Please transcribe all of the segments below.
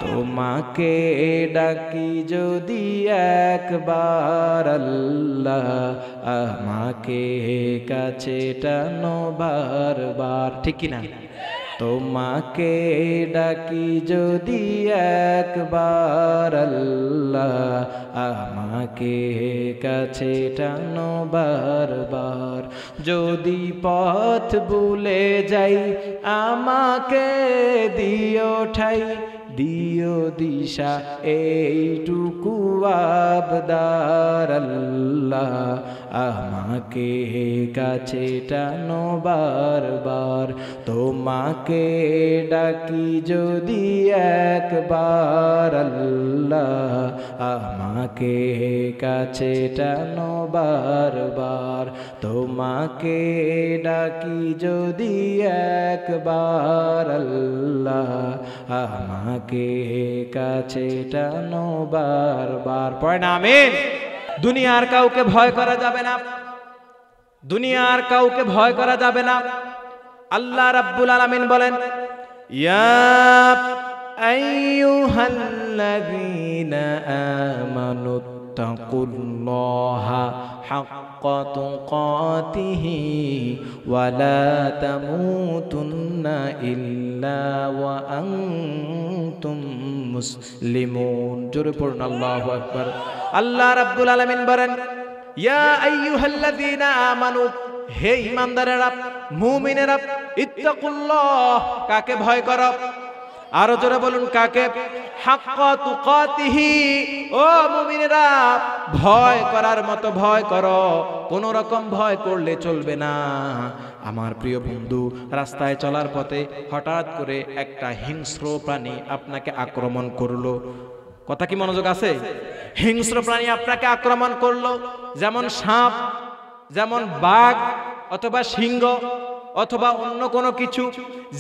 তোমাকে ডাকি যদি একবার আল্লাহ, আমাকে কাছে টানো বারবার। ঠিক কিনা? তোমাকে ডাকি যদি একবার আল্লাহ, আমাকে কাছে টানো বারবার। যদি পথ ভুলে যাই আমাকে দিও ঠাই, দিও দিশা এইটুকু আবদার আল্লাহ, আমাকে কাছে টানো বারবার। তোমাকে ডাকি যদি একবার আল্লাহ, আমাকে কাছে টানো বারবার। তোমাকে ডাকি যদি একবার আল্লাহ, আমাকে কাছে টানো বারবার। পড়েন আমিন। দুনিয়ার কাউকে ভয় করা যাবে না, দুনিয়ার কাউকে ভয় করা যাবে না। আল্লাহ রাব্বুল আলামিন বলেন, ইয়া আইয়ুহাল্লাযীনা আমানু তাকুল্লাহা হাক্কা তুকাতিহি ওয়া লা তামুতুন্না ইল্লা ওয়া আনতুম মুসলিমুন। জোরে পড়ুন আল্লাহু আকবার। আল্লাহ রাব্বুল আলামিন বলেন, ইয়া আইয়ুহাল্লাযীনা আমানু, হে ঈমানদারেরা, মুমিনেরা, ইত্তাকুল্লাহ, কাকে ভয় করো? আরো জোরে বলুন, কাকে? হাক্কা তুকাতিহি, ও মুমিনেরা, ভয় করার মতো ভয় করো, কোন রকম ভয় করলে চলবে না। আমার প্রিয় বন্ধু, রাস্তায় চলার পথে হঠাৎ করে একটা হিংস্র প্রাণী আপনাকে আক্রমণ করলো। কথা কি মনোযোগ আছে? হিংস্র প্রাণী আপনাকে আক্রমণ করলো, যেমন সাপ, যেমন বাঘ অথবা সিংহ অথবা অন্য কোনো কিছু।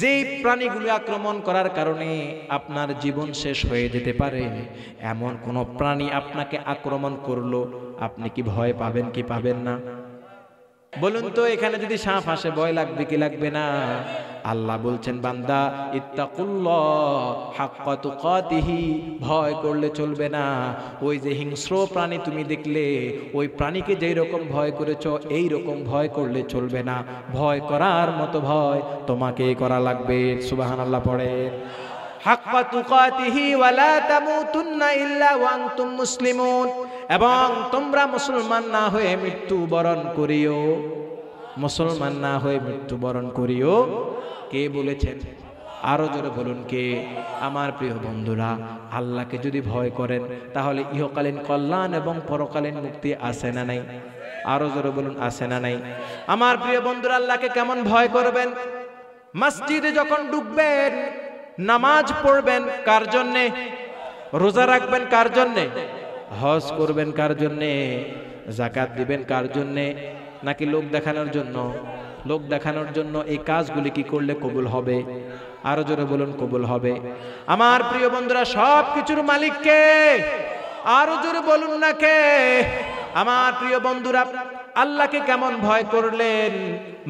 যেই প্রাণীগুলো আক্রমণ করার কারণে আপনার জীবন শেষ হয়ে যেতে পারে, এমন কোন প্রাণী আপনাকে আক্রমণ করলো, আপনি কি ভয় পাবেন কি পাবেন না? বলুন তো, এখানে যদি সাপ আসে ভয় লাগবে কি লাগবে না? আল্লাহ বলছেন, বান্দা ইত্তাকুল্লাহ হাক্কা তুকাতিহি, ভয় করলে চলবে না। ওই যে হিংস্র প্রাণী তুমি দেখলে, ওই প্রাণীকে যেই রকম ভয় করেছো এই রকম ভয় করলে চলবে না। ভয় করার মতো ভয় তোমাকে করা লাগবে। সুবহানাল্লাহ পড়েন। হাক্কা তুকাতিহি ওয়া লা তামুতুন্না ইল্লা ওয়া আনতুম মুসলিমুন, এবং তোমরা মুসলমান না হয়ে মৃত্যুবরণ করিও। মুসলমান না হয়ে মৃত্যুবরণ করিও, কে বলেছেন? আরো জোরে বলুন, কে? আমার প্রিয় বন্ধুরা, আল্লাহকে যদি ভয় করেন তাহলে ইহকালীন কল্যাণ এবং পরকালীন মুক্তি আছে না নাই? আরো জোরে বলুন, আছে না নাই? আমার প্রিয় বন্ধুরা, আল্লাহকে কেমন ভয় করবেন? মসজিদে যখন ঢুকবেন, নামাজ পড়বেন কার জন্যে? রোজা রাখবেন কার জন্যে? হজ করবেন কার জন্যে? যাকাত দিবেন কার জন্যে? নাকি লোক দেখানোর জন্য? লোক দেখানোর জন্য। এই কাজগুলি কি করলে কবুল হবে? আরো জোরে বলুন, কবুল হবে। আমার প্রিয় বন্ধুরা, সব কিছুর মালিক কে? আরো জোরে বলুন না, কে? আমার প্রিয় বন্ধুরা, আল্লাহকে কেমন ভয় করলেন?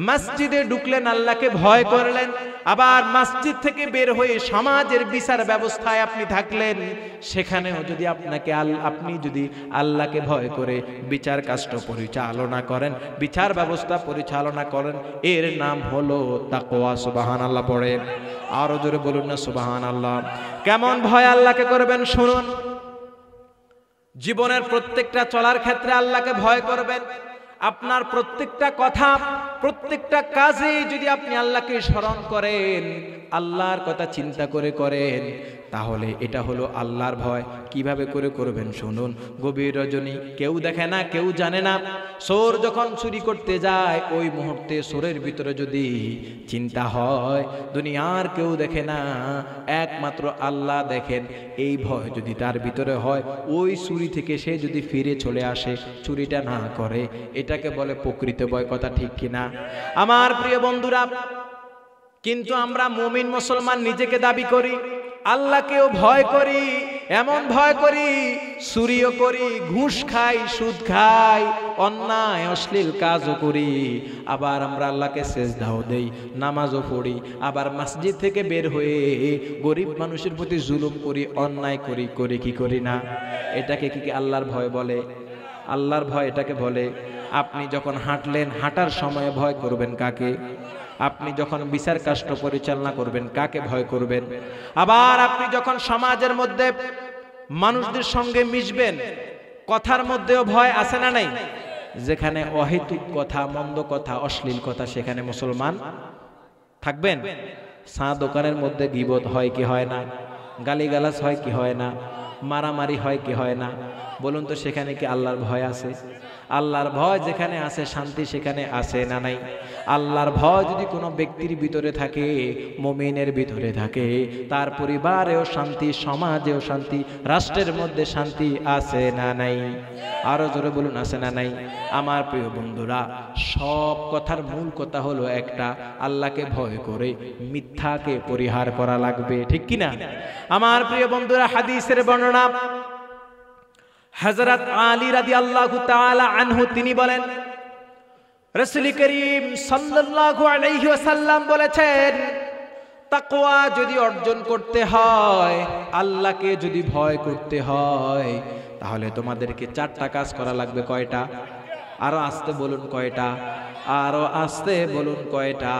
মসজিদে ঢুকলেন, আল্লাহকে ভয় করলেন, আবার মসজিদ থেকে বের হয়ে সমাজের বিচার ব্যবস্থায় আপনি থাকলেন, সেখানেও যদি আপনি যদি আল্লাহকে ভয় করে বিচার কাজটা পরিচালনা করেন, বিচার ব্যবস্থা পরিচালনা করেন, এর নাম হলো তাকওয়া। সুবহানাল্লাহ পড়েন। আরো জোরে বলুন না সুবহানাল্লাহ। কেমন ভয় আল্লাহকে করবেন শুনুন। জীবনের প্রত্যেকটা চলার ক্ষেত্রে আল্লাহকে ভয় করবেন। আপনার প্রত্যেকটা কথা, প্রত্যেকটা কাজে যদি আপনি আল্লাহকে স্মরণ করেন, আল্লাহর কথা চিন্তা করে করেন, তাহলে এটা হলো আল্লাহর ভয়। কিভাবে করে করবেন শুনুন। গভীর রজনী, কেউ দেখে না, কেউ জানে না, চোর যখন চুরি করতে যায়, ওই মুহূর্তে চোরের ভিতরে যদি চিন্তা হয় দুনিয়ার কেউ দেখে না, একমাত্র আল্লাহ দেখেন, এই ভয় যদি তার ভিতরে হয়, ওই চুরি থেকে সে যদি ফিরে চলে আসে, চুরিটা না করে, এটাকে বলে প্রকৃত ভয়। কথা ঠিক কিনা? আমার প্রিয় বন্ধুরা, কিন্তু আমরা মুমিন মুসলমান নিজেকে দাবি করি, আল্লাহকেও ভয় করি, এমন ভয় করি, চুরিও করি, ঘুষ খাই, সুদ খাই, অন্যায় অশ্লীল কাজও করি, আবার আমরা আল্লাহকে সেজদাও দেই, নামাজও পড়ি, আবার মসজিদ থেকে বের হয়ে গরিব মানুষের প্রতি জুলুম করি, অন্যায় করি, করি কি করি না? এটাকে কি আল্লাহর ভয় বলে? আল্লাহর ভয় এটাকে বলে? আপনি যখন হাঁটলেন, হাঁটার সময় ভয় করবেন কাকে? আপনি যখন বিচার কাষ্ট পরিচালনা করবেন কাকে ভয় করবেন? আবার আপনি যখন সমাজের মধ্যে মানুষদের সঙ্গে মিশবেন, কথার মধ্যেও ভয় আছে না নাই? যেখানে অহেতুক কথা, মন্দ কথা, অশ্লীল কথা, সেখানে মুসলমান থাকবেন? চা দোকানের মধ্যে গীবত হয় কি হয় না? গালিগালাজ হয় কি হয় না? মারামারি হয় কি হয় না? বলুন তো, সেখানে কি আল্লাহর ভয় আছে? আল্লাহর ভয় যেখানে আছে, শান্তি সেখানে আছে না নাই? আল্লাহর ভয় যদি কোনো ব্যক্তির ভিতরে থাকে, মুমিনের ভিতরে থাকে, তার পরিবারেও শান্তি, সমাজেও শান্তি, রাষ্ট্রের মধ্যে শান্তি আছে না নাই? আরো জোরে বলুন, আছে না নাই? আমার প্রিয় বন্ধুরা, সব কথার মূল কথা হলো একটা, আল্লাহকে ভয় করে মিথ্যাকে পরিহার করা লাগবে, ঠিক কিনা? আমার প্রিয় বন্ধুরা, হাদিসের বর্ণনা, হযরত আলী রাদিয়াল্লাহু তাআলা আনহু তিনি বলেন, রাসূল করিম সাল্লাল্লাহু আলাইহি ওয়াসাল্লাম বলেছেন, তাকওয়া যদি অর্জন করতে হয়, আল্লাহকে যদি ভয় করতে হয়, তাহলে তোমাদেরকে 4টা কাজ করা লাগবে। কয়টা? আরো আস্তে বলুন, কয়টা? আরো আস্তে বলুন, কয়টা?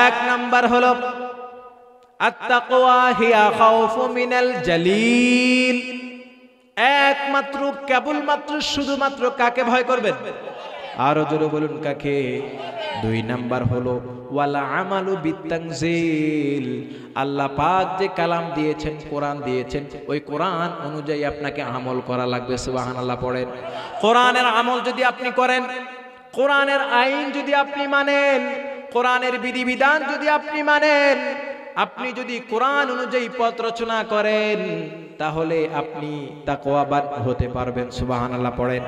1 নাম্বার হলো আত-তাকওয়া হিয়া খাউফু মিনাল জালিল। একমাত্র, কেবলমাত্র, শুধুমাত্র কাকে ভয় করবেন? আরো জোরে বলুন, কাকে? 2 নাম্বার হলো ওয়ালা আমালু বিতানজিল। আল্লাহ পাক যে কালাম দিয়েছেন, কোরআন দিয়েছেন, ওই কোরআন অনুযায়ী আপনাকে আমল করা লাগবে। সুবহানাল্লাহ পড়েন। কোরআনের আমল যদি আপনি করেন, কোরআনের আইন যদি আপনি মানেন, কোরআনের বিধিবিধান যদি আপনি মানেন, আপনি যদি কোরআন অনুযায়ী পথ রচনা করেন, তাহলে আপনি তাকওয়াবান হতে পারবেন। সুবহানাল্লাহ পড়েন।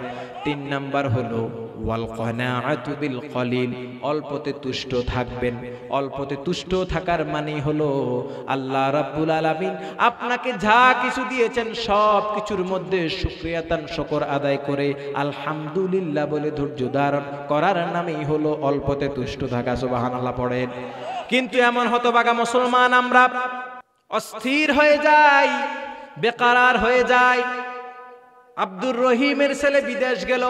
3 নাম্বার হলো ওয়াল কানাআতু বিল কলিল। অল্পতে তুষ্ট থাকবেন। অল্পতে তুষ্ট থাকার মানে হলো আল্লাহ রাব্বুল আলামিন আপনাকে যা কিছু দিয়েছেন সব কিছুর মধ্যে শুকরিয়াতান, শুকর আদায় করে আলহামদুলিল্লাহ বলে ধৈর্য ধারণ করার নামই হলো অল্পতে তুষ্ট থাকা। সুবহানাল্লাহ পড়েন। কিন্তু এমন হতভাগা মুসলমান আমরা, অস্থির হয়ে যাই, বেকারার হয়ে যায়। আব্দুর রহিমের ছেলে বিদেশ গেল,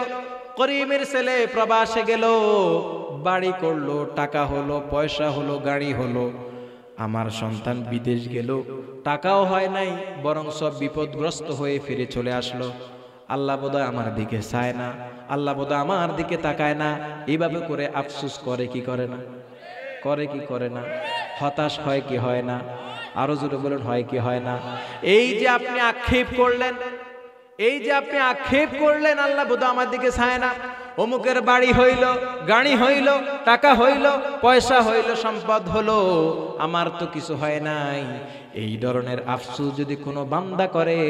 করিমের ছেলে প্রবাসে গেল, বাড়ি করলো, টাকা হলো, পয়সা হলো, গাড়ি হলো। আমার সন্তান বিদেশ গেল, টাকাও হয় নাই, বরং সব বিপদগ্রস্ত হয়ে ফিরে চলে আসলো। আল্লাহ বোধহয় আমার দিকে চায় না, আল্লাহ বোধহয় আমার দিকে তাকায় না। এইভাবে করে আফসোস করে কি করে না? করে কি করে না? হতাশ হয় কি হয় না? আরো জোরে বলুন, হয় কি হয় না? এই যে আপনি আক্ষেপ করলেন, এই যে আপনি আক্ষেপ করলেন, আল্লাহ বোধহয় আমার দিকে চায় না, অমুকের বাড়ি হইল, গাড়ি হইল, টাকা হইল, পয়সা হইল, সম্পদ হলো, আমার তো কিছু হয় নাই। এই ধরনের আফসোস যদি কোনো বান্দা করে,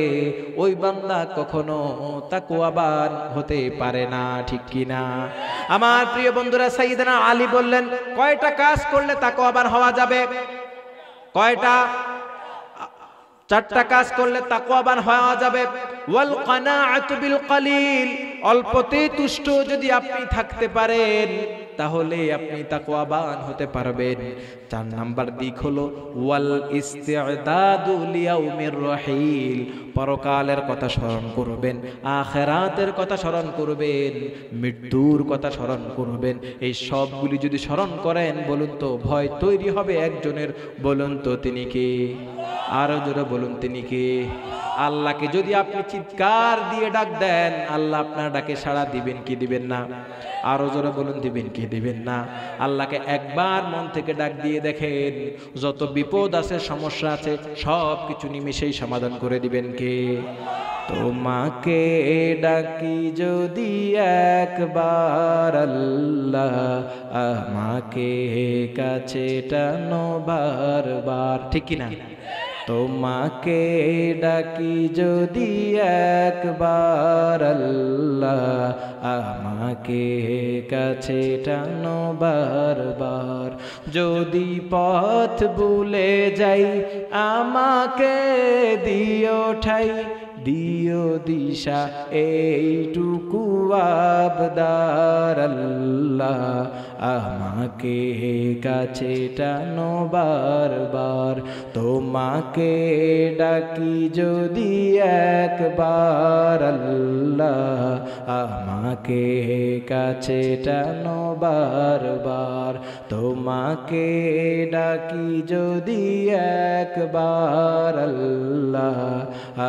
ওই বান্দা কখনো তাকওয়াবান হতে পারে না, ঠিক কি না? আমার প্রিয় বন্ধুরা, সাইয়েদনা আলী বললেন, কয়টা কাজ করলে তাকওয়াবান হওয়া যাবে? কয়টা? 4টা কাজ করলে তাকওয়াবান হওয়া যাবে। ওয়াল কানাআতু বিল কলিল। অল্পতে তুষ্ট যদি আপনি থাকতে পারেন, তাহলে আপনি তাকওয়াবান হতে পারবেন। 4 নাম্বার দিক হলো ওয়াল ইস্তিআদাদু লিয়াউমির রহিল। পরকালের কথা স্মরণ করবেন, আখিরাতের কথা স্মরণ করবেন, মৃত্যুর কথা স্মরণ করবেন। এই সবগুলি যদি স্মরণ করেন, বলুন তো ভয় তৈরি হবে একজনের। বলুন তো তিনি কে? আরো জোরে বলুন, তিনি কে? আল্লাহকে যদি আপনি চিৎকার দিয়ে ডাক দেন, আল্লাহ আপনার ডাকে সাড়া দিবেন কি দিবেন না? আরো জোরে বলুন, দিবেন কি দিবেন না? আল্লাহকে একবার মন থেকে ডাক দিয়ে দেখেন, যত বিপদ আছে, সমস্যা আছে, সব কিছু নিমেষেই সমাধান করে দিবেন কে? তোমাকে ডাকি যদি একবার আল্লাহ, আমাকে কাছে টানো বারবার, ঠিক কিনা? তোমাকে ডাকি যদি একবার আল্লাহ, আমাকে কাছে টানো বারবার। যদি পথ ভুলে যাই আমাকে দিও ঠাই, দিও দিশা এইটুকু আবদার আল্লাহ, আমাকে কাছে টানো বারবার। তোমাকে ডাকি যদি একবার আল্লাহ, আমাকে কাছে টানো বারবার। তোমাকে ডাকি যদি একবার আল্লাহ,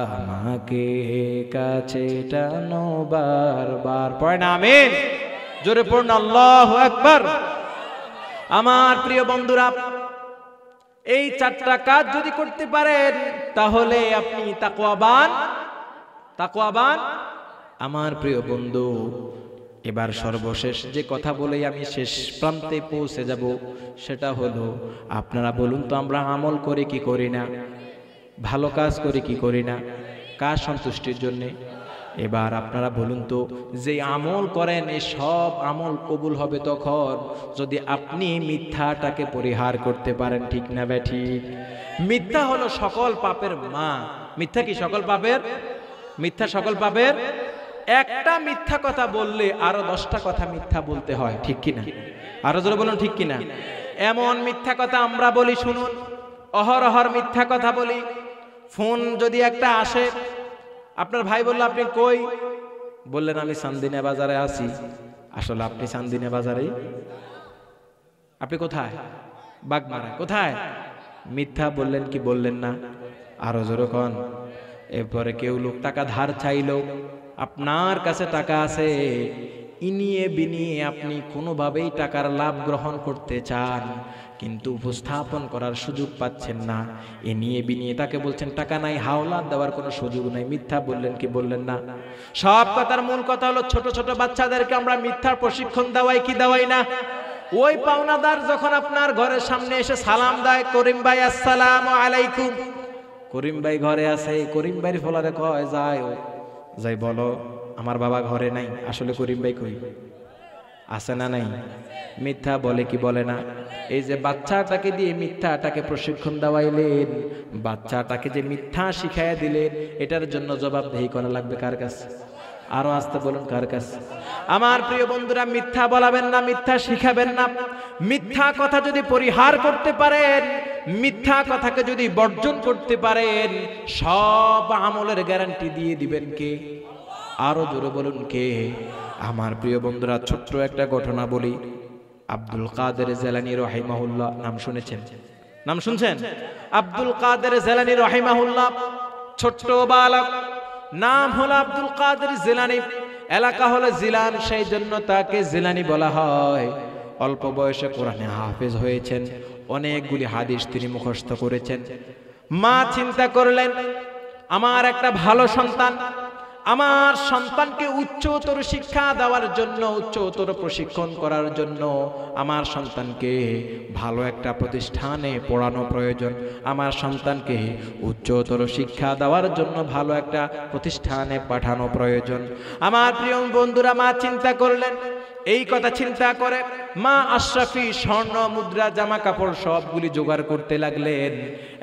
আমাকে কাছে টানো বারবার। পড়েন আমিন, জোরে পড়ুন আল্লাহু আকবার। আমার প্রিয় বন্ধুরা, এই চারটা কাজ যদি করতে পারেন তাহলে আপনি তাকওয়াবান। আমার প্রিয় বন্ধু, এবার সর্বশেষ যে কথা বলেই আমি শেষ প্রান্তে পৌঁছে যাব, সেটা হলো আপনারা বলুন তো, আমরা আমল করি কি করি না? ভালো কাজ করি কি করি না? কার সন্তুষ্টির জন্যে? এবার আপনারা বলুন তো, যে আমল করেন এই সব আমল কবুল হবে তখন যদি আপনি মিথ্যাটাকে পরিহার করতে পারেন, ঠিক না ঠিক? মিথ্যা হলো সকল পাপের মা। মিথ্যা কি সকল পাপের? মিথ্যা সকল পাপের। একটা মিথ্যা কথা বললে আরো 10টা কথা মিথ্যা বলতে হয়, ঠিক কিনা? আরো জোরে বলুন, ঠিক কিনা? এমন মিথ্যা কথা আমরা বলি, শুনুন, অহরহর মিথ্যা কথা বলি। ফোন যদি একটা আসে, আপনার ভাই বলল আপনি কই? বললেন আমি চান্দিনা বাজারে আছি। আসলে আপনি চান্দিনা বাজারে? আপনি কোথায়? বাগমারা। কোথায়? মিথ্যা বললেন কি বললেন না? আরো জোরে কোন। এরপরে কেউ লোক টাকা ধার চাইলো, আপনার কাছে টাকা আছে, ইনিয়ে বিনিয়ে আপনি কোনোভাবেই টাকার লাভ গ্রহণ করতে চান, কিন্তু উপস্থাপন করার সুযোগ পাচ্ছেন না। এ নিয়ে বিনিয়ে তাকে বলছেন টাকা নাই, হাওলাত দেওয়ার কোনো সুযোগ নাই। মিথ্যা বললেন কি বললেন না? সব কথার মূল কথা হলো, ছোট ছোট বাচ্চাদেরকে আমরা মিথ্যার প্রশিক্ষণ দেওয়াই কি দেওয়াই না? ওই পাওনাদার যখন আপনার ঘরের সামনে এসে সালাম দেয়, করিম ভাই আসসালামু আলাইকুম, করিম ভাই ঘরে আছে, করিম ভাইয়ের ফলারে কয় যায়, যাই বলো আমার বাবা ঘরে নাই। আসলে করিম ভাই কই? আছে না নাই? মিথ্যা বলে কি বলে না? এই যে বাচ্চাটাকে দিয়ে মিথ্যাটাকে প্রশিক্ষণ দেওয়াইলেন, বাচ্চাটাকে যে মিথ্যা শিখাইয়া দিলেন, এটার জন্য জবাবদিহি করা লাগবে কার কাছে? আরো আসতে বলুন, কার কাছে? আমার প্রিয় বন্ধুরা, মিথ্যা বলাবেন না, মিথ্যা শিখাবেন না। মিথ্যা কথা যদি পরিহার করতে পারেন, মিথ্যা কথাকে যদি বর্জন করতে পারেন, সব আমলের গ্যারান্টি দিয়ে দিবেন কে? আরো জোরে বলুন, কে? আমার প্রিয় বন্ধুরা, ছোট্ট একটা ঘটনা বলি। আব্দুল কাদের জিলানী রাহিমাহুল্লাহ, নাম শুনেছেন? নাম শুনছেন? আব্দুল কাদের জিলানী রাহিমাহুল্লাহ ছোট্ট বালক, নাম হলো আব্দুল কাদের জিলানী, এলাকা হলো জিলান, সেই জন্য তাকে জিলানী বলা হয়। অল্প বয়সে কোরআনে হাফেজ হয়েছেন, অনেকগুলি হাদিস তিনি মুখস্থ করেছেন। মা চিন্তা করলেন, আমার একটা ভালো সন্তান, আমার সন্তানকে উচ্চতর শিক্ষা দেওয়ার জন্য, উচ্চতর প্রশিক্ষণ করার জন্য আমার সন্তানকে ভালো একটা প্রতিষ্ঠানে পড়ানো প্রয়োজন। আমার সন্তানকে উচ্চতর শিক্ষা দেওয়ার জন্য ভালো একটা প্রতিষ্ঠানে পাঠানো প্রয়োজন। আমার প্রিয় বন্ধুরা, মা চিন্তা করলেন। এই কথা চিন্তা করে মা আশরাফি স্বর্ণ মুদ্রা জামা কাপড় সবগুলি জোগাড় করতে লাগলেন।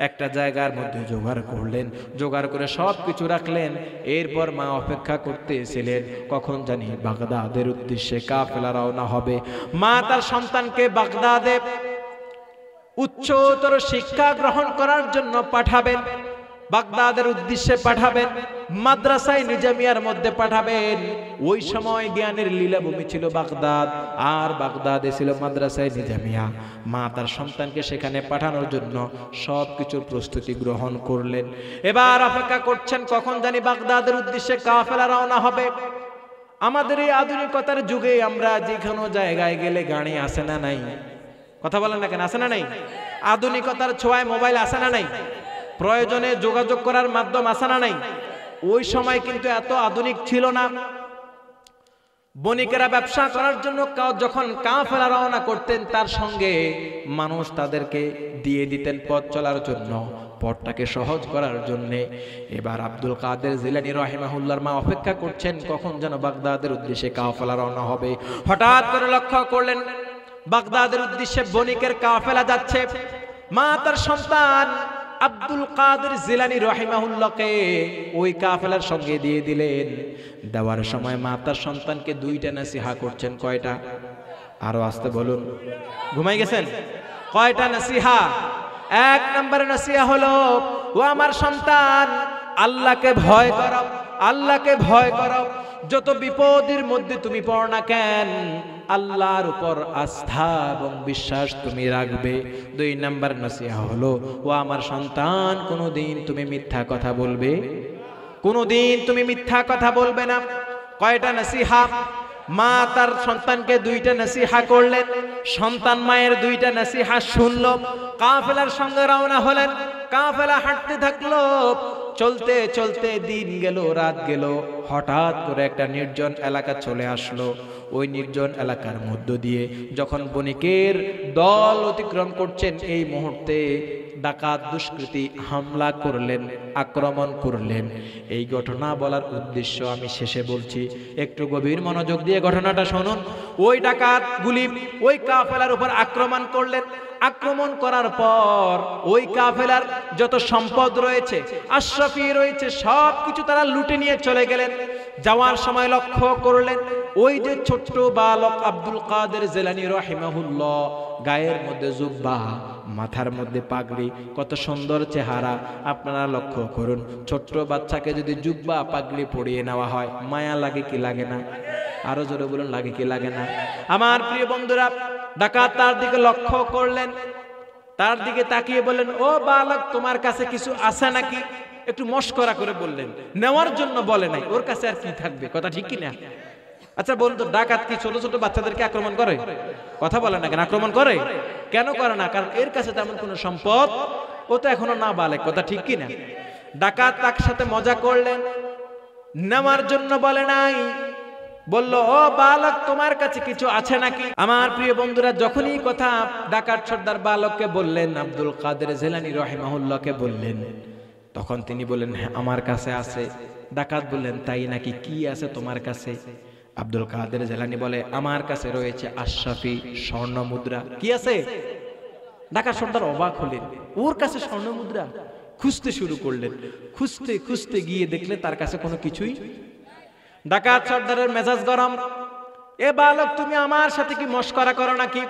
একটা জায়গার মধ্যে জোগাড় করলেন, জোগাড় করে সব কিছু রাখলেন। এরপর মা অপেক্ষা করতেছিলেন কখন জানি বাগদাদের উদ্দেশ্যে কাফেলা রওনা হবে। মা তার সন্তানকে বাগদাদে উচ্চতর শিক্ষা গ্রহণ করার জন্য পাঠাবেন, বাগদাদের উদ্দেশ্যে পাঠাবেন, মাদ্রাসায় নিজামিয়ার মধ্যে পাঠাবেন। ওই সময় জ্ঞানের লীলাভূমি ছিল বাগদাদ, আর বাগদাদে ছিল মাদ্রাসায় নিজামিয়া। মা তার সন্তানকে সেখানে পাঠানোর জন্য সবকিছুর প্রস্তুতি গ্রহণ করলেন। এবার অপেক্ষা করছেন কখন জানি বাগদাদের উদ্দেশ্যে কাফেলা রওনা হবে। আমাদের এই আধুনিকতার যুগে আমরা যে কোনো জায়গায় গেলে গাড়ি আসে না নাই? কথা বলেন না কেন? আসে না নাই? আধুনিকতার ছোঁয়ায় মোবাইল আসে না নাই? প্রয়োজনে যোগাযোগ করার মাধ্যম আসে না নাই? ওই সময় কিন্তু এত আধুনিক ছিল না। বণিকেরা ব্যবসা করার জন্য যখন কাফেলা রওনা করতেন, তার সঙ্গে মানুষ তাদেরকে দিয়ে দিতেন পথ চলার জন্য। পথটাকে সহজ করার জন্যে। এবার আব্দুল কাদের জিলানী রাহিমাহুল্লাহর মা অপেক্ষা করছেন কখন যেন বাগদাদের উদ্দেশ্যে কাফেলা রওনা হবে। হঠাৎ করে লক্ষ্য করলেন বাগদাদের উদ্দেশ্যে বণিকের কাফেলা যাচ্ছে। মা তার সন্তান আব্দুল কাদের জিলানী রাহিমাহুল্লাহকে ওই কাফেলার সঙ্গে দিয়ে দিলেন। দেওয়ার সময় মা তার সন্তানকে দুইটা নসিহা করছেন। কয়টা? আরো আসতে বলুন। ঘুমাই গেছেন? কয়টা নসিহা? এক নম্বর নসিহা হলো, ও আমার সন্তান, আল্লাহকে ভয় করো, আল্লাহকে ভয় করো। যত বিপদের মধ্যে তুমি পড়ো না কেন, আল্লাহর উপর আস্থা এবং বিশ্বাস তুমি রাখবে। দুই নম্বর নসিহা হলো, ও আমার সন্তান, কোনোদিন তুমি মিথ্যা কথা বলবে, কোনোদিন তুমি মিথ্যা কথা বলবে না। কয়টা নসিহা? মা তার সন্তানকে দুইটা নসিহা করলেন, সন্তান মায়ের দুইটা নসিহা শুনলো। কাফেলার সঙ্গে রওনা হলেন। কাফেলা হাঁটতে থাকলো। চলতে চলতে দিন গেল, রাত গেল। হঠাৎ করে একটা নির্জন এলাকা চলে আসলো। ওই নির্জন এলাকার মধ্য দিয়ে যখন বণিকের দল অতিক্রম করছেন, এই মুহূর্তে ডাকাত দুষ্কৃতী হামলা করলেন, আক্রমণ করলেন। এই ঘটনা বলার উদ্দেশ্য আমি শেষে বলছি, একটু গভীর মনোযোগ দিয়ে ঘটনাটা শুনুন। ওই ডাকাতগুলি ওই কাফেলার উপর আক্রমণ করলেন। আক্রমণ করার পর ওই কাফেলার যত সম্পদ রয়েছে, আশরাফি রয়েছে, সব কিছু তারা লুটে নিয়ে চলে গেলেন। যাওয়ার সময় লক্ষ্য করলেন ওই যে ছোট্ট বালক আব্দুল কাদের জিলানী রাহিমাহুল্লাহ, গায়ের মধ্যে জুব্বা, মাথার মধ্যে পাগড়ি, কত সুন্দর চেহারা। আপনারা লক্ষ্য করুন, ছোট্ট বাচ্চাকে যদি জুব্বা পাগড়ি পরিয়ে নেওয়া হয়, মায়া লাগে কি লাগে না? আরো জোরে বলুন, লাগে কি লাগে না? আমার প্রিয় বন্ধুরা, ডাকাত তার দিকে লক্ষ্য করলেন, তার দিকে তাকিয়ে বললেন, ও বালক, তোমার কাছে কিছু আছে নাকি? একটু মস্করা করে বললেন, নেওয়ার জন্য বলে নাই, ওর কাছে আর কি থাকবে? কথা ঠিক কিনা? আচ্ছা বলুন তো, ডাকাত কি ছোট ছোট বাচ্চাদেরকে আক্রমণ করে? কথা বলে না কেন? আক্রমণ করে কেন? করে না, কারণ এর কাছে তেমন কোনো সম্পদ, ও তো এখনো না বালেক। কথা ঠিক কিনা? ডাকাত তার সাথে মজা করলেন, নেওয়ার জন্য বলে নাই, বলল, ও বালক, তোমার কাছে কিছু আছে নাকি? আমার প্রিয় বন্ধুরা, যখনই কথা ডাকাত সর্দার বালককে বললেন, আব্দুল কাদের জিলানী রাহিমাহুল্লাহকে বললেন, তখন তিনি বললেন, হ্যাঁ আমার কাছে আছে। ডাকাত বললেন, তাই নাকি? কি আছে তোমার কাছে? আব্দুল কাদের জিলানী বলে, আমার কাছে রয়েছে আশরাফি স্বর্ণ মুদ্রা। কি আছে? ডাকাত সর্দার অবাক হলেন, ওর কাছে স্বর্ণ মুদ্রা? খুঁজতে শুরু করলেন। খুঁজতে খুঁজতে গিয়ে দেখলে তার কাছে কোনো কিছুই। ডাকাত সর্দারের মেজাজ গরম, এ বালক, তুমি আমার সাথে কি মস্করা করো নাকি?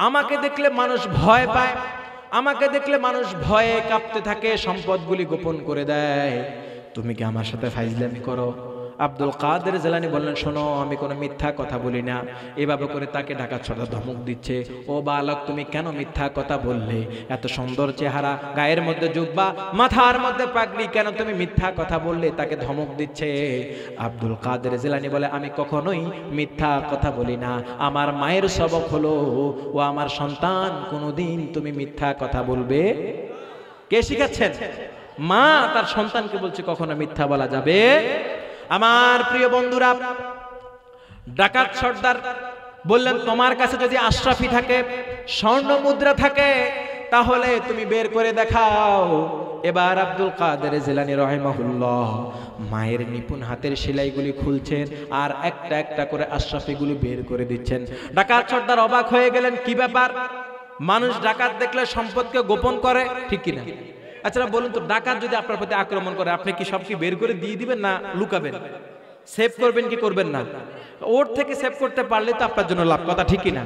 আমাকে দেখলে মানুষ ভয় পায়, আমাকে দেখলে মানুষ ভয়ে কাঁপতে থাকে, সম্পদগুলি গোপন করে দেয়। তুমি কি আমার সাথে ফাইজলামি করো? আব্দুল কাদের জিলানী বললেন, শোনো, আমি কোনো মিথ্যা কথা বলি না। এভাবে করে তাকে ডাকাত সর্দার ধমক দিচ্ছে, ও বালক, তুমি কেন মিথ্যা কথা বললে? এত সুন্দর চেহারা, গায়ের মধ্যে জুব্বা, মাথার মধ্যে পাগড়ি, কেন তুমি মিথ্যা কথা বললে? তাকে ধমক দিচ্ছে। আব্দুল কাদের জিলানী বলে, আমি কখনোই মিথ্যা কথা বলি না। আমার মায়ের সবক হলো, ও আমার সন্তান, কোনোদিন তুমি মিথ্যা কথা বলবে? কে শিখাচ্ছেন? মা তার সন্তানকে বলছে কখনো মিথ্যা বলা যাবে। আমার প্রিয় বন্ধুরা, ডাকাত সর্দার বললেন, তোমার কাছে যদি আশরাফি থাকে, স্বর্ণ মুদ্রা থাকে, তাহলে তুমি বের করে দেখাও। এবার আব্দুল কাদের জিলানী রাহিমাহুল্লাহ মায়ের নিপুণ হাতের সেলাইগুলি খুলছেন আর একটা একটা করে আশরাফিগুলি বের করে দিচ্ছেন। ডাকাত সর্দার অবাক হয়ে গেলেন, কি ব্যাপার? মানুষ ডাকাত দেখলে সম্পদকে গোপন করে, ঠিক কিনা? আচ্ছা বলুন তো, ডাকাত যদি আপনার প্রতি আক্রমণ করে, আপনি কি সব কি বের করে দিয়ে দিবেন না লুকাবেন? সেভ করবেন কি করবেন না? ওর থেকে সেভ করতে পারলে তো আপনার জন্য লাভ। কথা ঠিক কিনা?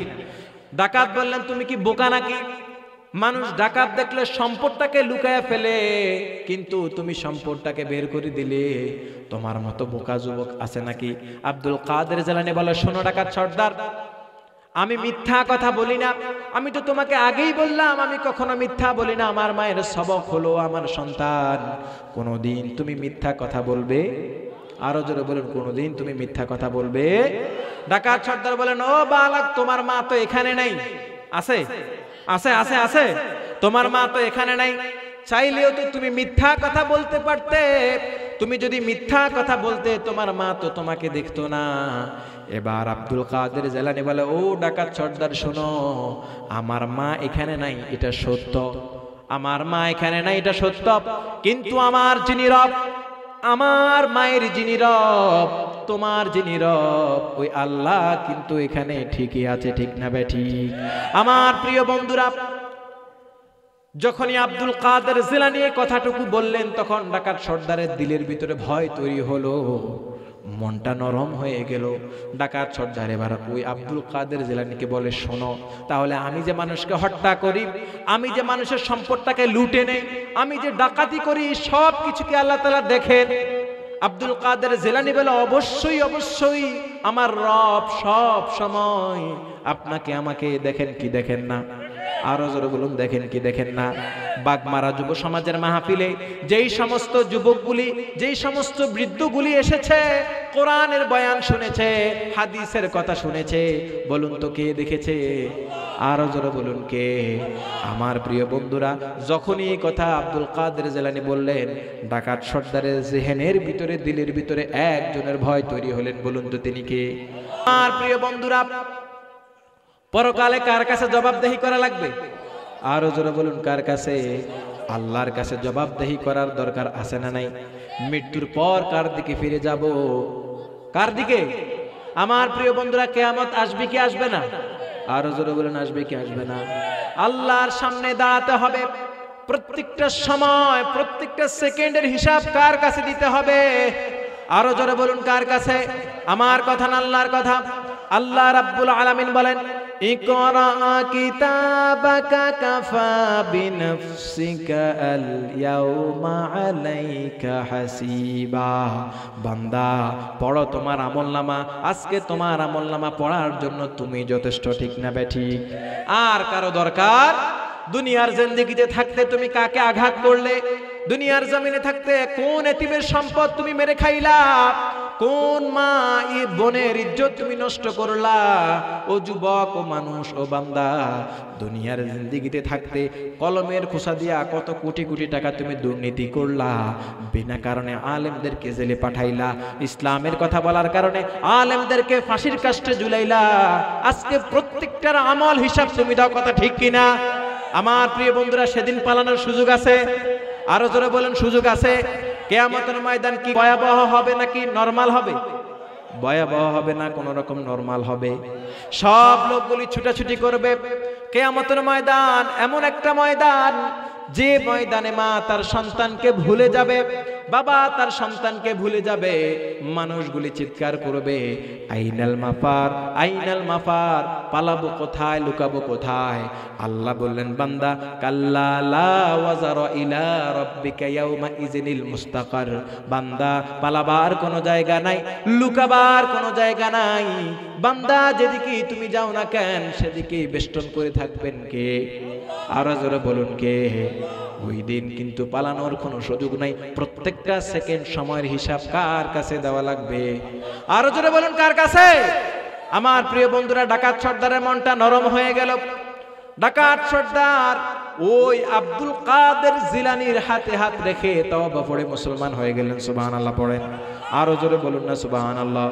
ডাকাত বললেন, তুমি কি বোকা নাকি? মানুষ ডাকাত দেখলে সম্পদটাকে লুকায়া ফেলে, কিন্তু তুমি সম্পদটাকে বের করে দিলে। তোমার মতো বোকা যুবক আছে নাকি? আব্দুল কাদের জিলানী বলে, শোনো ডাকাত সর্দার, আমি মিথ্যা কথা বলি না। আমি তো তোমাকে আগেই বললাম, আমি কখনো মিথ্যা বলি না। আমার মায়ের সবক হলো, আমার সন্তান, কোনোদিন তুমি মিথ্যা কথা বলবে? আরো জোরে বলুন, কোনোদিন তুমি মিথ্যা কথা বলবে? ডাকাত সর্দার বলেন, ও বালক, তোমার মা তো এখানে নাই। আছে? আছে আছে আছে। তোমার মা তো এখানে নাই, চাইলেও তো তুমি মিথ্যা কথা বলতে পারতে। তুমি যদি মিথ্যা কথা বলতে, তোমার মা তো তোমাকে দেখতো না। এবার আব্দুল কাদের জিলানী বলে, ও ডাকাত সর্দার, শোনো, আমার মা এখানে নাই, এটা সত্য। আমার মা এখানে নাই, এটা সত্য, কিন্তু আমার যিনি রব, আমার মায়ের যিনি রব, তোমার যিনি রব, ওই আল্লাহ কিন্তু এখানে ঠিকই আছে, ঠিক না বেঠিক? আমার প্রিয় বন্ধুরা, যখনই আব্দুল কাদের জিলানী এই কথাটুকু বললেন, তখন ডাকাত সর্দারের দিলের ভিতরে ভয় তৈরি হলো, মনটা নরম হয়ে গেল। ডাকাত সর্দার এবার ওই আব্দুল কাদের জিলানীকে বলে, শোনো, তাহলে আমি যে মানুষকে হত্যা করি, আমি যে মানুষের সম্পদটাকে লুটে নেই, আমি যে ডাকাতি করি, সব কিছুকে আল্লাহ তাআলা দেখেন। আব্দুল কাদের জিলানী বলে, অবশ্যই অবশ্যই আমার রব সব সময় আপনাকে আমাকে দেখেন কি দেখেন না? আরো জোরে বলুন, দেখেন কি দেখেন না? বাগমারা যুব সমাজের মাহফিলে যেই সমস্ত যুবকগুলি, যেই সমস্ত বৃদ্ধগুলি এসেছে, কোরআনের বয়ান শুনেছে, হাদিসের কথা শুনেছে, বলুন তো কে দেখেছে? আরো জোরে বলুন, কে? আমার প্রিয় বন্ধুরা, যখনই এই কথা আব্দুল কাদের জিলানী বললেন, ডাকাত সর্দারের জেহেনের ভিতরে, দিলের ভিতরে একজনের ভয় তৈরি হলেন। বলুন তো তিনি কে? আমার প্রিয় বন্ধুরা, পরকালে কার কাছে জবাবদেহি করা লাগবে? আরো জোরে বলুন, কার কাছে? আল্লাহর কাছে জবাবদেহি করার দরকার আছে না নাই? মৃত্যুর পর কার দিকে ফিরে যাব? কার দিকে? আমার প্রিয় বন্ধুরা, কিয়ামত আসবে কি আসবে না? আরো জোরে বলুন, আসবে কি আসবে না? আল্লাহর সামনে দাঁড়াতে হবে। প্রত্যেকটা সময়, প্রত্যেকটা সেকেন্ডের হিসাব কার কাছে দিতে হবে? আরো জোরে বলুন, কার কাছে? আমার কথা না, আল্লাহর কথা। আল্লাহ রাব্বুল আলামিন বলেন, ইকরা কিতাবাকা কাফা বিনফসিকা আল ইয়াউমা আলাইকা হাসিবা। বান্দা, পড়ো তোমার আমলনামা, আজকে তোমার আমলনামা পড়ার জন্য তুমি যথেষ্ট, ঠিক না বেঠিক? আর কারো দরকার? দুনিয়ার জিন্দেগিতে থাকতে তুমি কাকে আঘাত করলে? দুনিয়ার জমিনে থাকতে কোন এতিমের সম্পদ তুমি মেরে খাইলা? কোন মা বোনের ইজ্জত তুমি নষ্ট করলা? ও যুবক, ও মানুষ, ও বান্দা, দুনিয়ার জিন্দেগিতে থাকতে কলমের খোসা দিয়া কত কোটি কোটি টাকা তুমি দুর্নীতি করলা, বিনা কারণে আলেমদেরকে জেলে পাঠাইলা, ইসলামের কথা বলার কারণে আলেমদেরকে ফাঁসির কাস্টে ঝুলাইলা। আজকে প্রত্যেকটার আমল হিসাব তুমি দাও, কথা ঠিক কিনা? আমার প্রিয় বন্ধুরা, সেদিন পালানোর সুযোগ আছে? আরো জোরে বলেন, সুযোগ আছে? কিয়ামতের ময়দান কি ভয়াবহ হবে নাকি নরমাল হবে? ভয়াবহ হবে না, কোন রকম নরমাল হবে। সব লোকগুলি ছুটাছুটি করবে। কিয়ামতের ময়দান এমন একটা ময়দান, যে ময়দানে মা তার সন্তানকে ভুলে যাবে, বাবা তার সন্তানকে ভুলে যাবে। মানুষগুলি চিৎকার করবে, আইনাল মাফার, আইনাল মাফার, পালাবো কোথায়, লুকাবো কোথায়? আল্লাহ বললেন, বান্দা, কাল্লা লা ওয়াজারা ইলা রাব্বিকা ইয়াউমা ইযিনিল মুস্তাকার। বান্দা, পালাবার কোনো জায়গা নাই, লুকাবার কোনো জায়গা নাই। বান্দা, যেদিকে তুমি যাও না কেন, সেদিকে বেষ্টন করে থাকবেন কে? আরো জোরে বলুন, কে? ওই দিন কিন্তু পালানোর কোনো সুযোগ নাই। প্রত্যেকটা সেকেন্ড সময়ের হিসাব কার কাছে দেওয়া লাগবে? আরো জোরে বলুন, কার কাছে? আমার প্রিয় বন্ধুরা, ডাকাত সর্দারের মনটা নরম হয়ে গেল। ডাকাত সর্দার ওই আব্দুল কাদের জিলানীর হাতে হাত রেখে তওবা পড়ে মুসলমান হয়ে গেলেন। সুবহানাল্লাহ পড়েন। আরো জোরে বলুন না সুবহানাল্লাহ।